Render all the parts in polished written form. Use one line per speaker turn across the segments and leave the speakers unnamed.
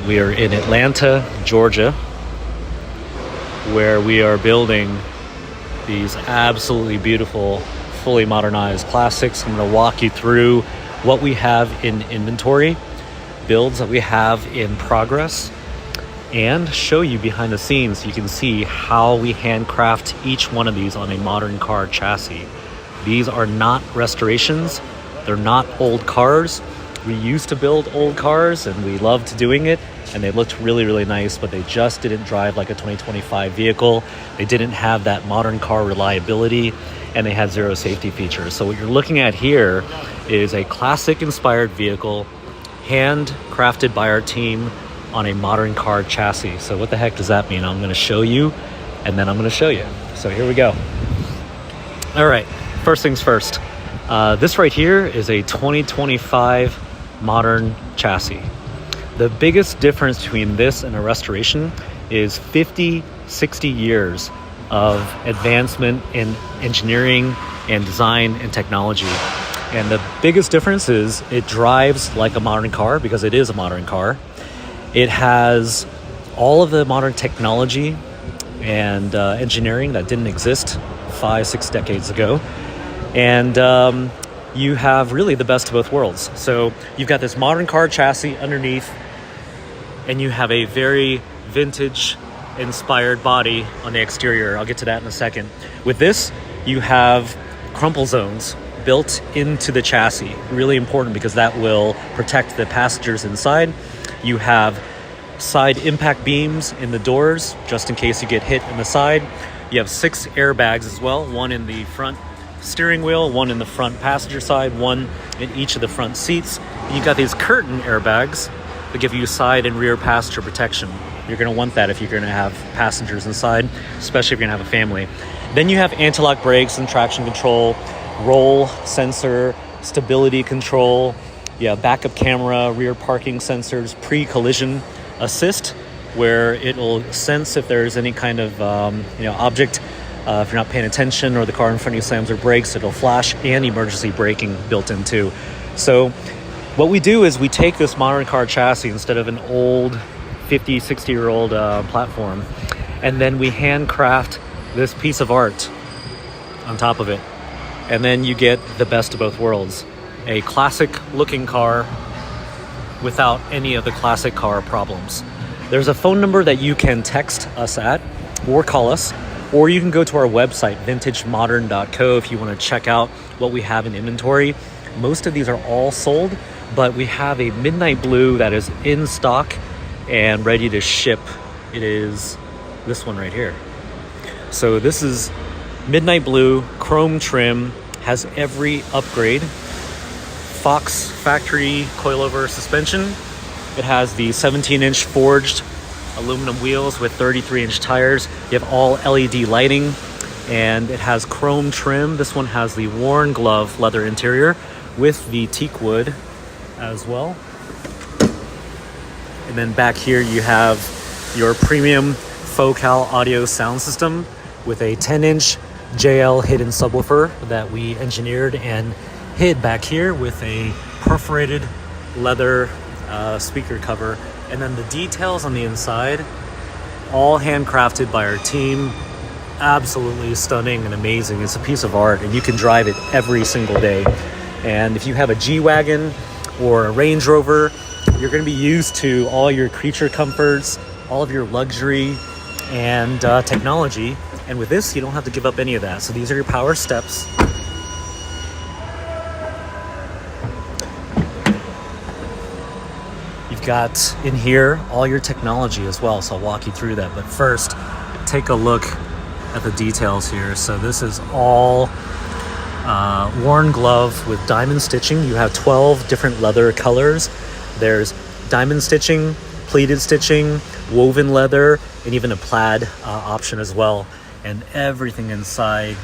right, we are in Atlanta, Georgia, where we are building these absolutely beautiful, fully modernized classics. I'm going to walk you through what we have in inventory, builds that we have in progress, and show you behind the scenes so you can see how we handcraft each one of these on a modern car chassis. These are not restorations. They're not old cars. We used to build old cars and we loved doing it, and they looked really, really nice, but they just didn't drive like a 2025 vehicle. They didn't have that modern car reliability, and they had zero safety features. So what you're looking at here is a classic inspired vehicle, handcrafted by our team on a modern car chassis. So what the heck does that mean? I'm going to show you, and then I'm going to show you. So here we go. All right, first things first. This right here is a 2025 modern chassis. The biggest difference between this and a restoration is 50, 60 years of advancement in engineering and design and technology. And the biggest difference is it drives like a modern car because it is a modern car. It has all of the modern technology and engineering that didn't exist 5-6 decades ago. And you have really the best of both worlds. So you've got this modern car chassis underneath, and you have a very vintage inspired body on the exterior. I'll get to that in a second. With this, you have crumple zones built into the chassis. Really important because that will protect the passengers inside. You have side impact beams in the doors, just in case you get hit in the side. You have 6 airbags as well, one in the front steering wheel, one in the front passenger side, one in each of the front seats. You've got these curtain airbags that give you side and rear passenger protection. You're going to want that if you're going to have passengers inside, especially if you're going to have a family. Then you have anti-lock brakes and traction control, roll sensor, stability control, backup camera, rear parking sensors, pre-collision assist, where it will sense if there's any kind of object. If you're not paying attention or the car in front of you slams or brakes, it'll flash, and emergency braking built in too. So what we do is we take this modern car chassis instead of an old 50, 60-year-old platform, and then we handcraft this piece of art on top of it. And then you get the best of both worlds. A classic-looking car without any of the classic car problems. There's a phone number that you can text us at or call us, or you can go to our website, vintagemodern.co, if you want to check out what we have in inventory. Most of these are all sold, but we have a midnight blue that is in stock and ready to ship. It is this one right here. So this is midnight blue, chrome trim, has every upgrade. Fox factory coilover suspension. It has the 17-inch forged aluminum wheels with 33-inch tires. You have all LED lighting, and it has chrome trim. This one has the worn glove leather interior with the teak wood as well. And then back here you have your premium Focal audio sound system with a 10-inch JL hidden subwoofer that we engineered and hid back here with a perforated leather speaker cover. And then the details on the inside, all handcrafted by our team. Absolutely stunning and amazing. It's a piece of art, and you can drive it every single day. And if you have a G-Wagon or a Range Rover, you're going to be used to all your creature comforts, all of your luxury and technology. And with this, you don't have to give up any of that. So these are your power steps. You've got in here all your technology as well, so I'll walk you through that. But first, take a look at the details here. So this is all worn glove with diamond stitching. You have 12 different leather colors. There's diamond stitching, pleated stitching, woven leather, and even a plaid option as well. And everything inside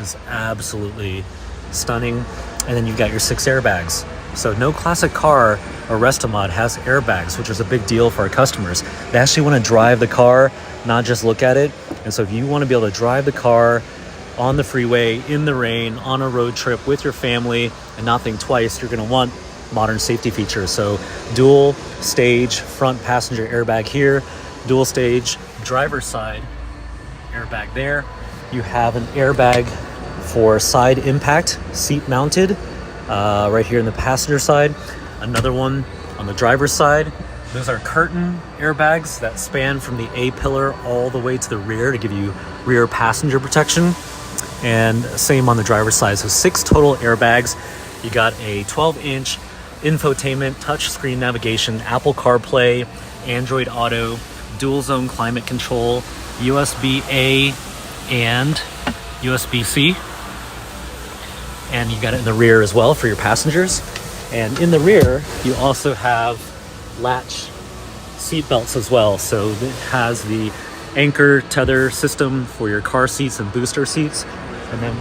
is absolutely stunning. And then you've got your 6 airbags. So no classic car or resto mod has airbags, which is a big deal for our customers. They actually want to drive the car, not just look at it. And so if you want to be able to drive the car on the freeway, in the rain, on a road trip with your family, and not think twice, you're going to want modern safety features. So dual stage front passenger airbag here, dual stage driver's side airbag there. You have an airbag for side impact, seat mounted, right here in the passenger side. Another one on the driver's side. Those are curtain airbags that span from the A-pillar all the way to the rear to give you rear passenger protection. And same on the driver's side. So 6 total airbags. You got a 12-inch infotainment, touchscreen navigation, Apple CarPlay, Android Auto, dual zone climate control, USB-A and USB-C. And you got it in the rear as well for your passengers. And in the rear, you also have latch seat belts as well. So it has the anchor tether system for your car seats and booster seats. And then,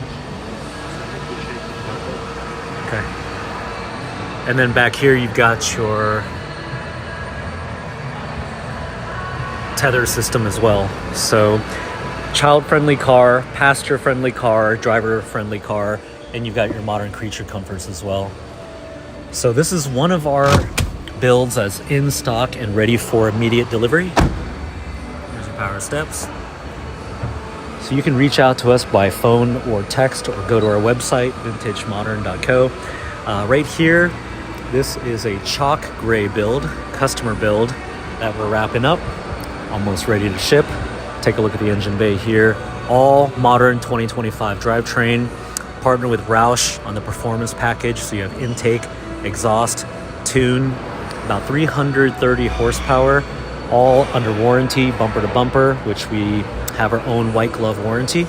okay. And then back here, you've got your tether system as well. So child-friendly car, passenger-friendly car, driver-friendly car, and you've got your modern creature comforts as well. So this is one of our builds that's in stock and ready for immediate delivery. Here's your power steps. So you can reach out to us by phone or text or go to our website, vintagemodern.co. Right here, this is a chalk gray build, customer build that we're wrapping up, almost ready to ship. Take a look at the engine bay here. All modern 2025 drivetrain. Partner with Roush on the performance package. So you have intake, exhaust, tune, about 330 horsepower, all under warranty, bumper to bumper, which we have our own white glove warranty.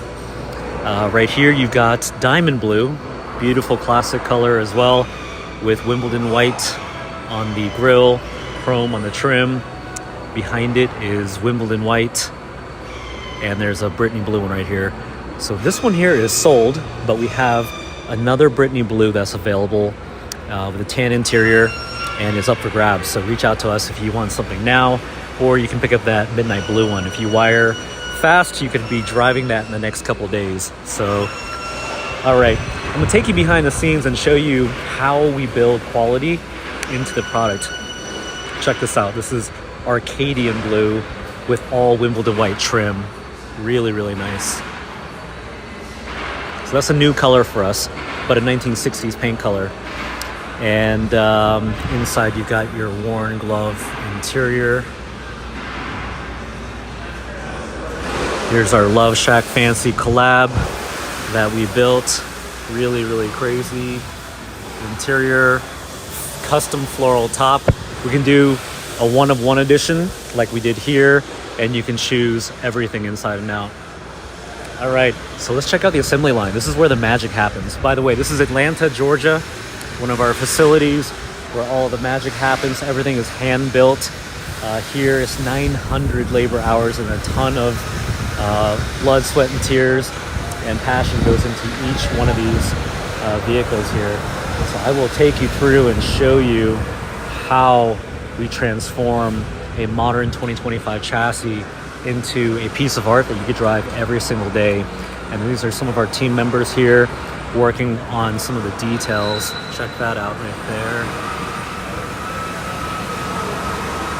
Right here you've got diamond blue, beautiful classic color as well, with Wimbledon white on the grille, chrome on the trim. Behind it is Wimbledon white, and there's a Brittany blue one right here. So this one here is sold, but we have another Brittany blue that's available with a tan interior, and it's up for grabs. So reach out to us if you want something now, or you can pick up that midnight blue one. If you wire fast, you could be driving that in the next couple of days. So, all right, I'm gonna take you behind the scenes and show you how we build quality into the product. Check this out. This is Arcadian blue with all Wimbledon white trim. Really, really nice. So that's a new color for us, but a 1960s paint color. And inside you've got your worn glove interior. Here's our Love Shack Fancy collab that we built. Really, really crazy interior, custom floral top. We can do a one-of-one edition like we did here, and you can choose everything inside and out. All right, so let's check out the assembly line. This is where the magic happens. By the way, this is Atlanta, Georgia, one of our facilities where all the magic happens. Everything is hand built. Here is 900 labor hours and a ton of blood, sweat, and tears and passion goes into each one of these vehicles here. So I will take you through and show you how we transform a modern 2025 chassis into a piece of art that you could drive every single day. And these are some of our team members here working on some of the details. Check that out right there.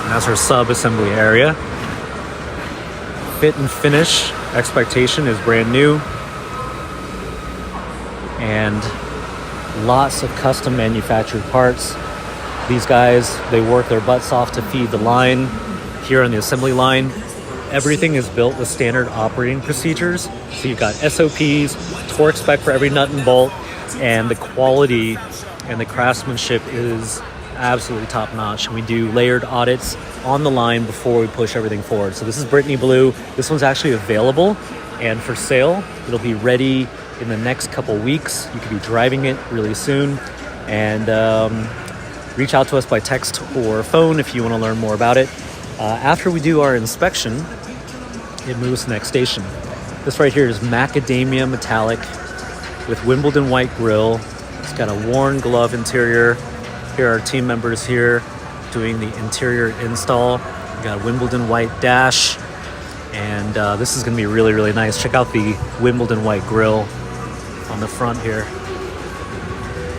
And that's our sub-assembly area. Fit and finish expectation is brand new. And lots of custom manufactured parts. These guys, they work their butts off to feed the line here on the assembly line. Everything is built with standard operating procedures. So you've got SOPs, torque spec for every nut and bolt, and the quality and the craftsmanship is absolutely top notch. And we do layered audits on the line before we push everything forward. So this is Brittany Blue. This one's actually available and for sale. It'll be ready in the next couple weeks. You could be driving it really soon. And reach out to us by text or phone if you want to learn more about it. After we do our inspection, it moves to the next station. This right here is macadamia metallic with Wimbledon white grille. It's got a worn glove interior. Here are our team members here doing the interior install. We got a Wimbledon white dash, and this is going to be really, really nice. Check out the Wimbledon white grille on the front here.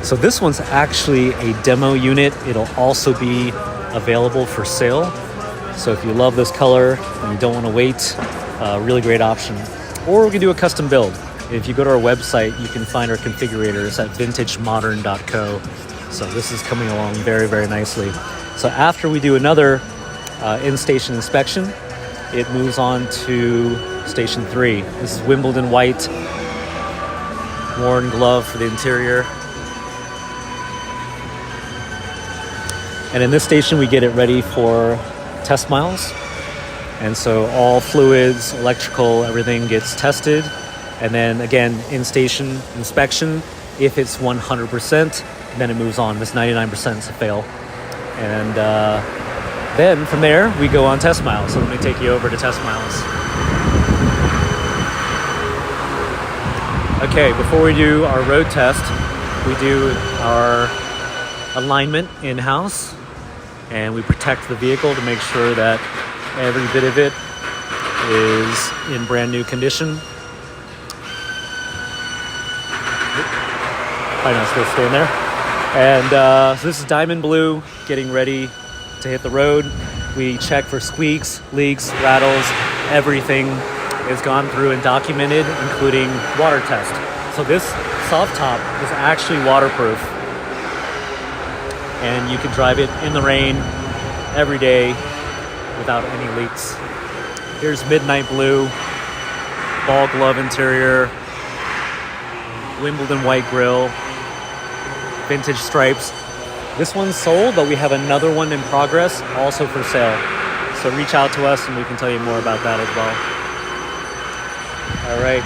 So this one's actually a demo unit. It'll also be available for sale. So if you love this color and you don't want to wait, really great option. Or we can do a custom build. If you go to our website, you can find our configurators at vintagemodern.co. So this is coming along very, very nicely. So after we do another in-station inspection, it moves on to station 3. This is Wimbledon white, worn glove for the interior. And in this station, we get it ready for test miles. And so all fluids, electrical, everything gets tested. And then again, in-station inspection. If it's 100%, then it moves on. This 99% is a fail. And then from there, we go on test miles. So let me take you over to test miles. Okay, before we do our road test, we do our alignment in-house. And we protect the vehicle to make sure that every bit of it is in brand new condition. Probably not supposed to stay in there. And so this is diamond blue, getting ready to hit the road. We check for squeaks, leaks, rattles. Everything is gone through and documented, including water test. So this soft top is actually waterproof. And you can drive it in the rain every day without any leaks. Here's midnight blue, ball glove interior, Wimbledon white grille, vintage stripes. This one's sold, but we have another one in progress, also for sale. So reach out to us and we can tell you more about that as well. All right,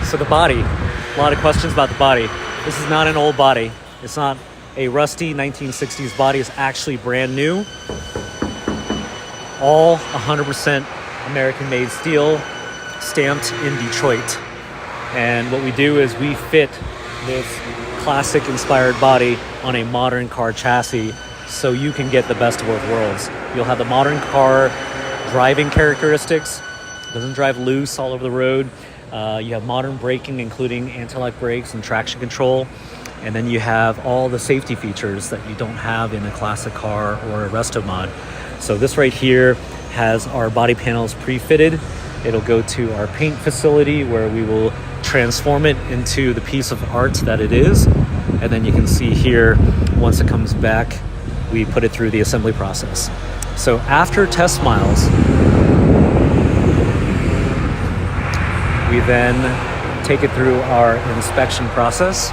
so the body. A lot of questions about the body. This is not an old body. It's not a rusty 1960s body. Is actually brand new. All 100% American-made steel, stamped in Detroit. And what we do is we fit this classic-inspired body on a modern car chassis so you can get the best of both worlds. You'll have the modern car driving characteristics. It doesn't drive loose all over the road. You have modern braking, including anti-lock brakes and traction control. And then you have all the safety features that you don't have in a classic car or a resto mod. So this right here has our body panels pre-fitted. It'll go to our paint facility where we will transform it into the piece of art that it is. And then you can see here, once it comes back, we put it through the assembly process. So after test miles, we then take it through our inspection process.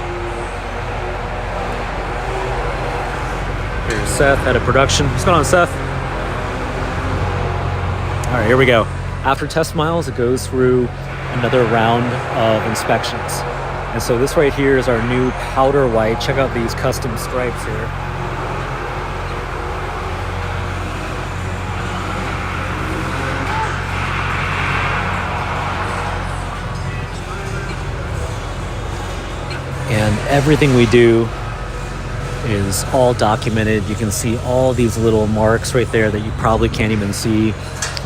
Here's Seth, head of production. What's going on, Seth? All right, here we go. After test miles, it goes through another round of inspections. And so this right here is our new powder white. Check out these custom stripes here. And everything we do is all documented. You can see all these little marks right there that you probably can't even see.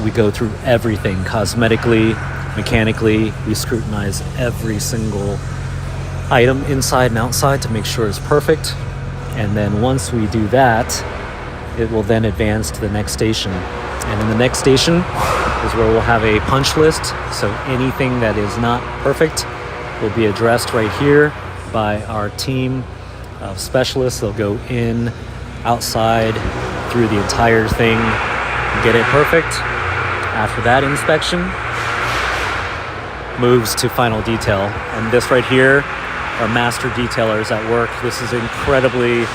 We go through everything cosmetically, mechanically. We scrutinize every single item inside and outside to make sure it's perfect. And then once we do that, it will then advance to the next station. And in the next station is where we'll have a punch list. So anything that is not perfect will be addressed right here by our team of specialists. They'll go in, outside, through the entire thing, get it perfect. After that inspection, moves to final detail. And this right here are master detailers at work. This is incredibly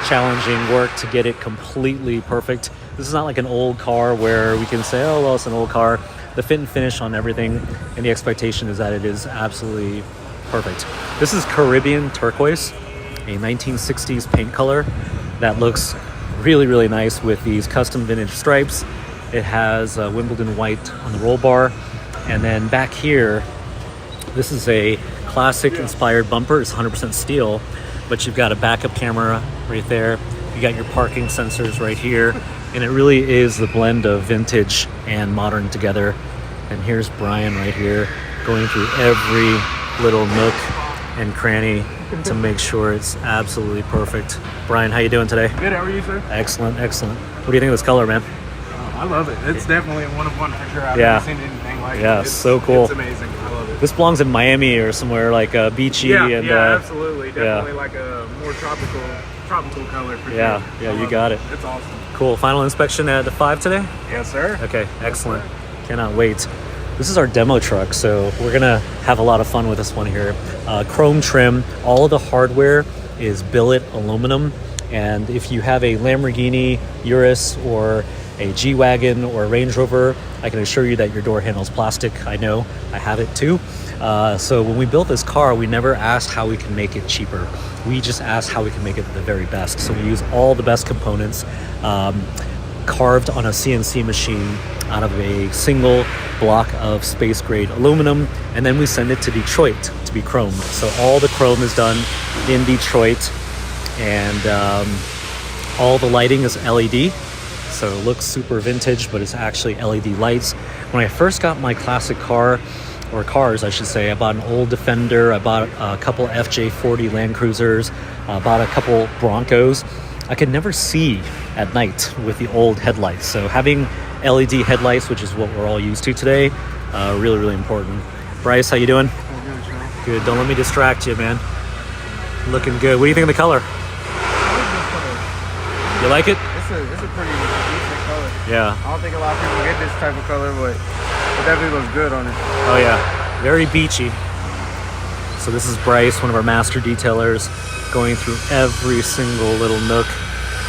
challenging work to get it completely perfect. This is not like an old car where we can say, oh, well, it's an old car. The fit and finish on everything, and the expectation is that it is absolutely perfect. This is Caribbean turquoise, a 1960s paint color that looks really, really nice with these custom vintage stripes. It has Wimbledon white on the roll bar. And then back here, this is a classic inspired bumper. It's 100% steel, but you've got a backup camera right there. You got your parking sensors right here. And it really is the blend of vintage and modern together. And here's Brian right here going through every little nook and cranny to make sure it's absolutely perfect. Brian, how you doing today?
Good, how are you, sir?
Excellent, excellent. What do you think of this color, man?
I love it. It's definitely one of one for sure. I've
Yeah.
never seen anything like it.
Yeah, so cool.
It's amazing. I love it.
This belongs in Miami or somewhere like beachy.
Yeah,
and,
absolutely. Definitely like a more tropical color for
Yeah,
sure.
yeah,
I
you
love
got it.
It's awesome.
Cool. Final inspection at 5 today?
Yes, sir.
Okay, excellent. Cannot wait. This is our demo truck, so we're gonna have a lot of fun with this one here. Chrome trim. All of the hardware is billet aluminum, and if you have a Lamborghini Urus or a G-Wagon or a Range Rover, I can assure you that your door handle's plastic. I know, I have it too. So when we built this car, we never asked how we can make it cheaper. We just asked how we can make it the very best. So we use all the best components, carved on a CNC machine out of a single block of space grade aluminum, and then we send it to Detroit to be chromed. So all the chrome is done in Detroit, and all the lighting is LED. So it looks super vintage, but it's actually LED lights. When I first got my classic car, or cars I should say, I bought an old Defender, I bought a couple FJ40 Land Cruisers, bought a couple Broncos. I could never see at night with the old headlights. So having LED headlights, which is what we're all used to today, really, really important. Bryce, how you doing? Good, don't let me distract you, man. Looking good. What do you think of the color? You like it?
It's a pretty decent color.
Yeah.
I don't think a lot of people get this type of color, but it definitely looks good on it.
Oh yeah, very beachy. So this is Bryce, one of our master detailers, going through every single little nook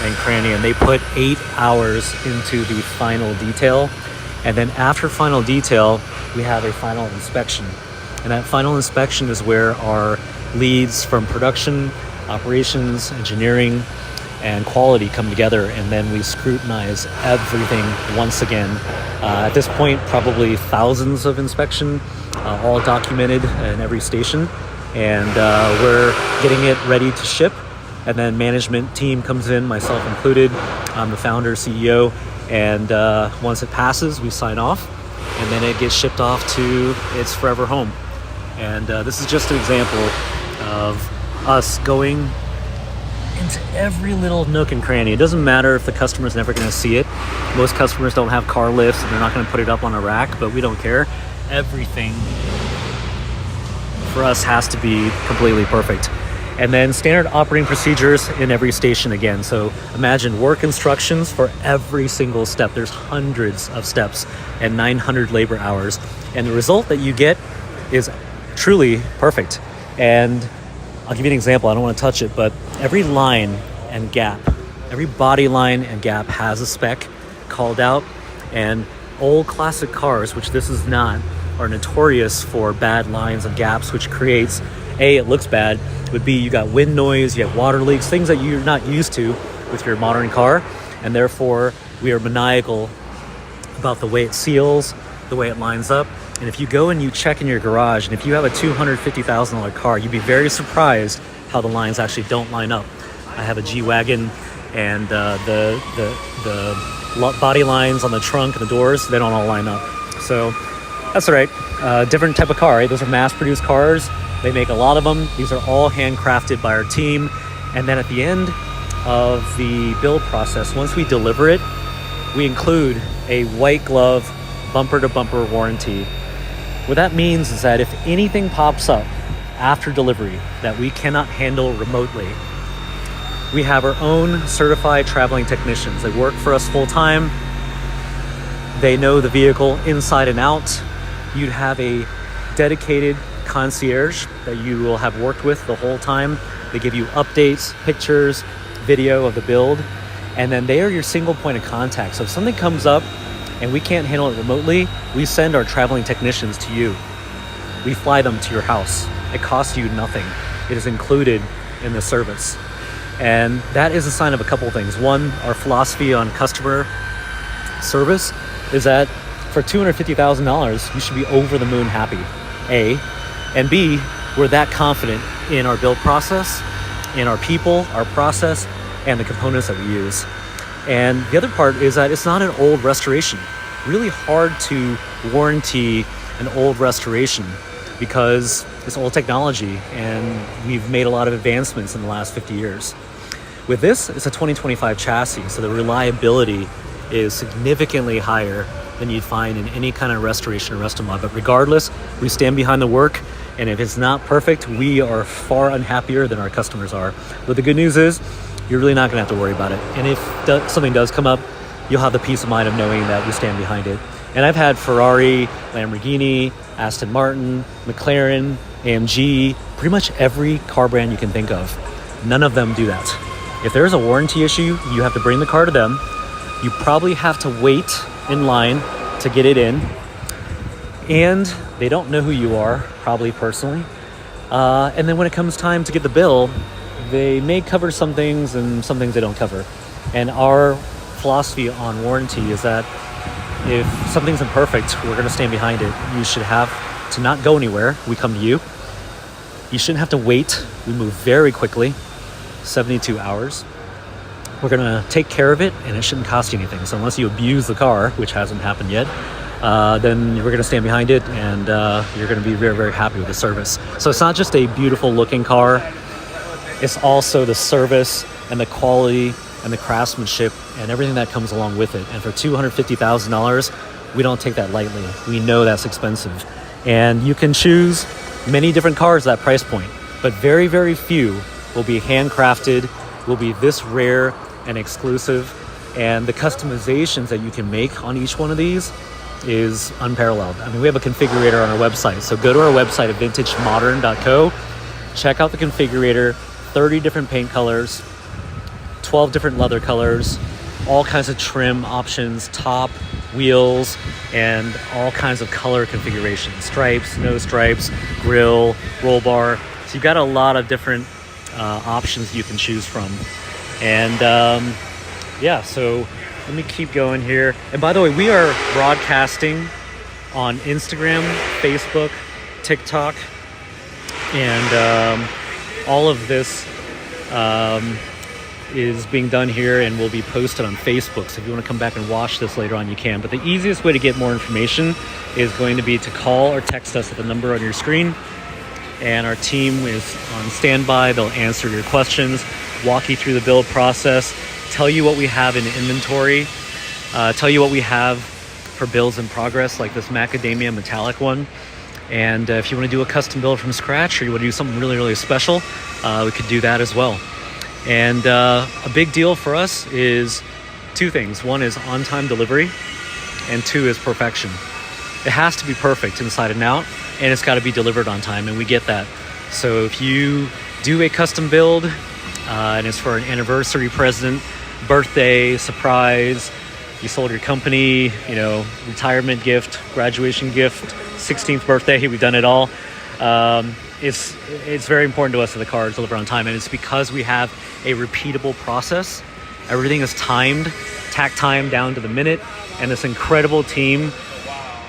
and cranny, and they put 8 hours into the final detail. And then after final detail, we have a final inspection. And that final inspection is where our leads from production, operations, engineering, and quality come together, and then we scrutinize everything once again. At this point, probably thousands of inspection, all documented in every station, and we're getting it ready to ship. And then management team comes in, myself included. I'm the founder, CEO, and once it passes, we sign off, and then it gets shipped off to its forever home. And this is just an example of us going into every little nook and cranny. It doesn't matter if the customer's never going to see it. Most customers don't have car lifts and they're not going to put it up on a rack, but we don't care. Everything for us has to be completely perfect. And then standard operating procedures in every station again. So imagine work instructions for every single step. There's hundreds of steps and 900 labor hours. And the result that you get is truly perfect. And I'll give you an example. I don't want to touch it, but every line and gap, every body line and gap has a spec called out. And old classic cars, which this is not, are notorious for bad lines and gaps, which creates, A, it looks bad, but B, you got wind noise, you have water leaks, things that you're not used to with your modern car. And therefore, we are maniacal about the way it seals, the way it lines up. And if you go and you check in your garage, and if you have a $250,000 car, you'd be very surprised how the lines actually don't line up. I have a G-Wagon, and the body lines on the trunk and the doors, they don't all line up. So that's all right. Different type of car, right? Those are mass-produced cars. They make a lot of them. These are all handcrafted by our team. And then at the end of the build process, once we deliver it, we include a white glove bumper-to-bumper warranty. What that means is that if anything pops up after delivery that we cannot handle remotely, we have our own certified traveling technicians. They work for us full-time. They know the vehicle inside and out. You'd have a dedicated concierge that you will have worked with the whole time. They give you updates, pictures, video of the build, and then they are your single point of contact. So if something comes up and we can't handle it remotely, we send our traveling technicians to you. We fly them to your house. It costs you nothing. It is included in the service. And that is a sign of a couple things. One, our philosophy on customer service is that for $250,000, you should be over the moon happy, A. And B, we're that confident in our build process, in our people, our process, and the components that we use. And the other part is that it's not an old restoration. Really hard to warranty an old restoration because It's old technology, and we've made a lot of advancements in the last 50 years. With this, it's a 2025 chassis, so the reliability is significantly higher than you'd find in any kind of restoration or resto mod. But regardless, we stand behind the work, and if it's not perfect, we are far unhappier than our customers are. But the good news is, you're really not gonna have to worry about it. And if something does come up, you'll have the peace of mind of knowing that we stand behind it. And I've had Ferrari, Lamborghini, Aston Martin, McLaren, AMG, pretty much every car brand you can think of. None of them do that. If there's a warranty issue, you have to bring the car to them. You probably have to wait in line to get it in. And they don't know who you are, probably personally. And then when it comes time to get the bill, they may cover some things and some things they don't cover. And our philosophy on warranty is that if something's imperfect, we're gonna stand behind it. You should have to not go anywhere. We come to you. You shouldn't have to wait. We move very quickly, 72 hours. We're gonna take care of it, and it shouldn't cost you anything. So unless you abuse the car, which hasn't happened yet, then we're gonna stand behind it, and you're gonna be very, very happy with the service. So it's not just a beautiful looking car, it's also the service and the quality and the craftsmanship and everything that comes along with it. And for $250,000, we don't take that lightly. We know that's expensive. And you can choose many different cars at that price point, but very, very few will be handcrafted, will be this rare and exclusive. And the customizations that you can make on each one of these is unparalleled. I mean, we have a configurator on our website. So go to our website at vintagemodern.co, check out the configurator, 30 different paint colors, 12 different leather colors, all kinds of trim options, top, wheels, and all kinds of color configurations, stripes, no stripes, grille, roll bar. So you've got a lot of different options you can choose from. And yeah, so let me keep going here. And by the way, we are broadcasting on Instagram, Facebook, TikTok, and all of this is being done here and will be posted on Facebook. So if you want to come back and watch this later on, you can. But the easiest way to get more information is going to be to call or text us at the number on your screen. And our team is on standby. They'll answer your questions, walk you through the build process, tell you what we have in inventory, tell you what we have for builds in progress, like this macadamia metallic one. And if you want to do a custom build from scratch, or you want to do something really, really special, we could do that as well. And a big deal for us is two things. One is on-time delivery, and two is perfection. It has to be perfect inside and out, and it's got to be delivered on time, and we get that. So if you do a custom build, and it's for an anniversary present, birthday, surprise, you sold your company, retirement gift, graduation gift, 16th birthday, we've done it all. It's very important to us that the car is delivered on time, and it's because we have a repeatable process. Everything is timed, tack time down to the minute, and this incredible team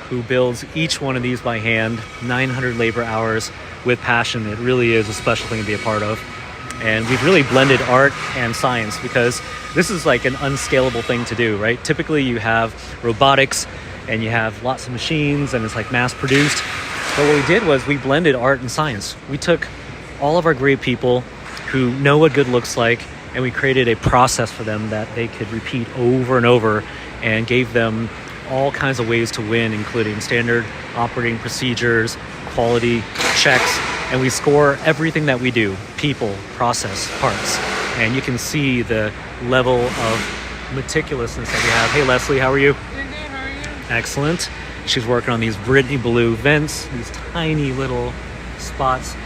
who builds each one of these by hand, 900 labor hours with passion. It really is a special thing to be a part of. And we've really blended art and science, because this is like an unscalable thing to do, right? Typically you have robotics and you have lots of machines and it's like mass produced. But what we did was we blended art and science. We took all of our great people who know what good looks like, and we created a process for them that they could repeat over and over, and gave them all kinds of ways to win, including standard operating procedures, quality checks, and we score everything that we do: people, process, parts. And you can see the level of meticulousness that we have. Hey Leslie, how are you?
Doing good, how are you?
Excellent. She's working on these Brittany blue vents, these tiny little spots.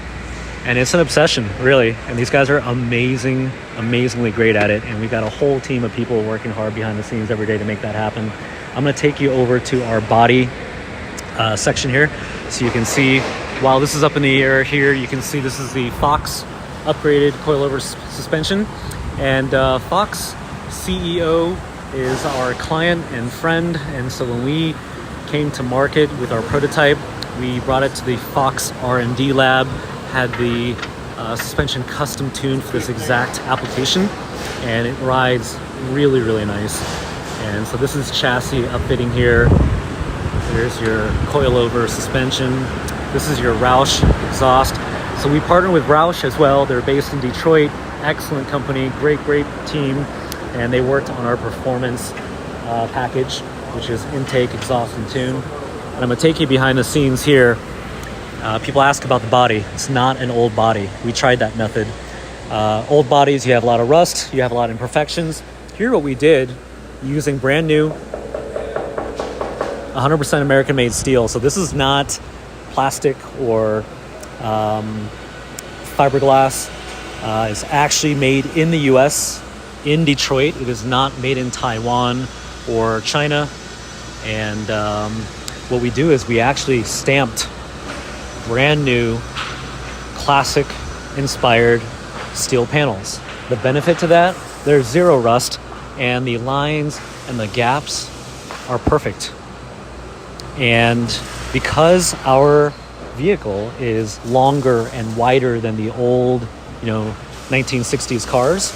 And it's an obsession, really. And these guys are amazingly great at it. And we've got a whole team of people working hard behind the scenes every day to make that happen. I'm gonna take you over to our body section here, so you can see, while this is up in the air here, you can see this is the Fox upgraded coilover suspension. And Fox CEO is our client and friend. And so when we came to market with our prototype, we brought it to the Fox R&D lab, had the suspension custom tuned for this exact application, and it rides really nice. And so this is chassis upfitting here. There's your coilover suspension. This is your Roush exhaust. So we partner with Roush as well. They're based in Detroit. Excellent company, great team. And they worked on our performance package, which is intake, exhaust, and tune. And I'm gonna take you behind the scenes here. People ask about the body. It's not an old body. We tried that method. Old bodies, you have a lot of rust, you have a lot of imperfections. Here what we did, using brand new 100% American made steel. So this is not plastic or fiberglass. It's actually made in the US, in Detroit. It is not made in Taiwan or China. And what we do is we actually stamped brand new, classic inspired steel panels. The benefit to that, there's zero rust, and the lines and the gaps are perfect. And because our vehicle is longer and wider than the old, 1960s cars,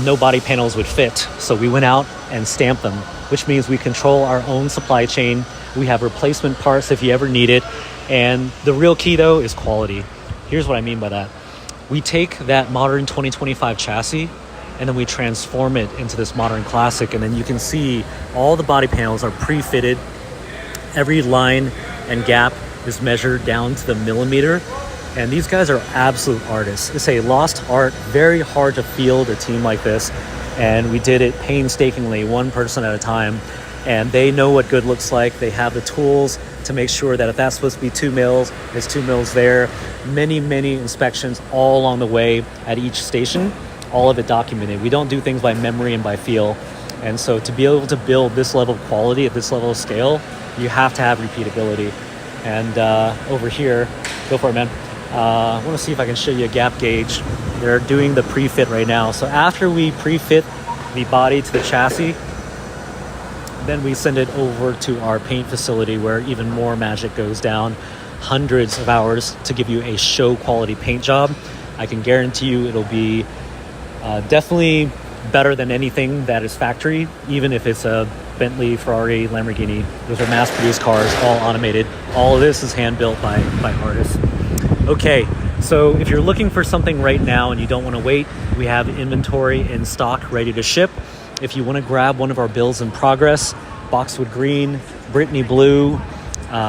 no body panels would fit. So we went out and stamped them, which means we control our own supply chain. We have replacement parts if you ever need it. And the real key though is quality. Here's what I mean by that. We take that modern 2025 chassis and then we transform it into this modern classic. And then you can see all the body panels are pre-fitted. Every line and gap is measured down to the millimeter. And these guys are absolute artists. It's a lost art, very hard to field a team like this. And we did it painstakingly, one person at a time. And they know what good looks like. They have the tools to make sure that if that's supposed to be 2 mils, it's 2 mils there. Many inspections all along the way at each station, all of it documented. We don't do things by memory and by feel. And so to be able to build this level of quality at this level of scale, you have to have repeatability. And over here, go for it, man. I want to see if I can show you a gap gauge. They're doing the pre-fit right now. So after we pre-fit the body to the chassis, then we send it over to our paint facility where even more magic goes down. Hundreds of hours to give you a show quality paint job. I can guarantee you it'll be definitely better than anything that is factory, even if it's a Bentley, Ferrari, Lamborghini. Those are mass-produced cars, all automated. All of this is hand-built by artists. Okay, so if you're looking for something right now and you don't want to wait, we have inventory in stock ready to ship. If you want to grab one of our builds in progress, Boxwood Green, Brittany Blue,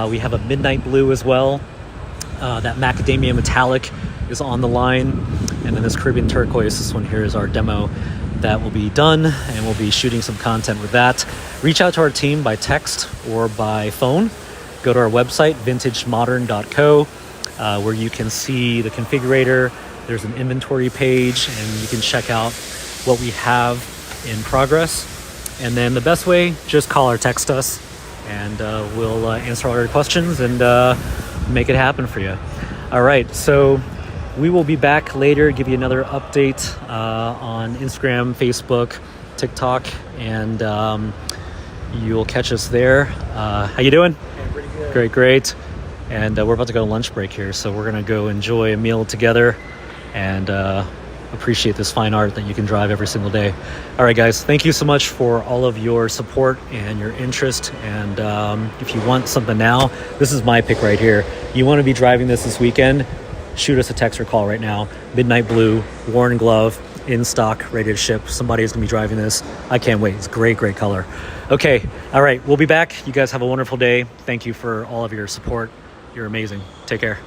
we have a Midnight Blue as well. That Macadamia Metallic is on the line. And then this Caribbean Turquoise, this one here is our demo that will be done, and we'll be shooting some content with that. Reach out to our team by text or by phone. Go to our website, vintagemodern.co, where you can see the configurator. There's an inventory page, and you can check out what we have in progress. And then the best way, just call or text us, and we'll answer all your questions and make it happen for you. All right, so we will be back later, give you another update on Instagram, Facebook, TikTok, and you'll catch us there. How you doing?
Yeah, pretty good.
Great. And we're about to go to lunch break here, so we're gonna go enjoy a meal together and appreciate this fine art that you can drive every single day. All right, guys, thank you so much for all of your support and your interest. And if you want something now, this is my pick right here. You want to be driving this weekend, shoot us a text or call right now. Midnight Blue, worn glove, in stock, ready to ship. Somebody is going to be driving this. I can't wait. It's great color. Okay, all right, we'll be back. You guys have a wonderful day. Thank you for all of your support. You're amazing. Take care.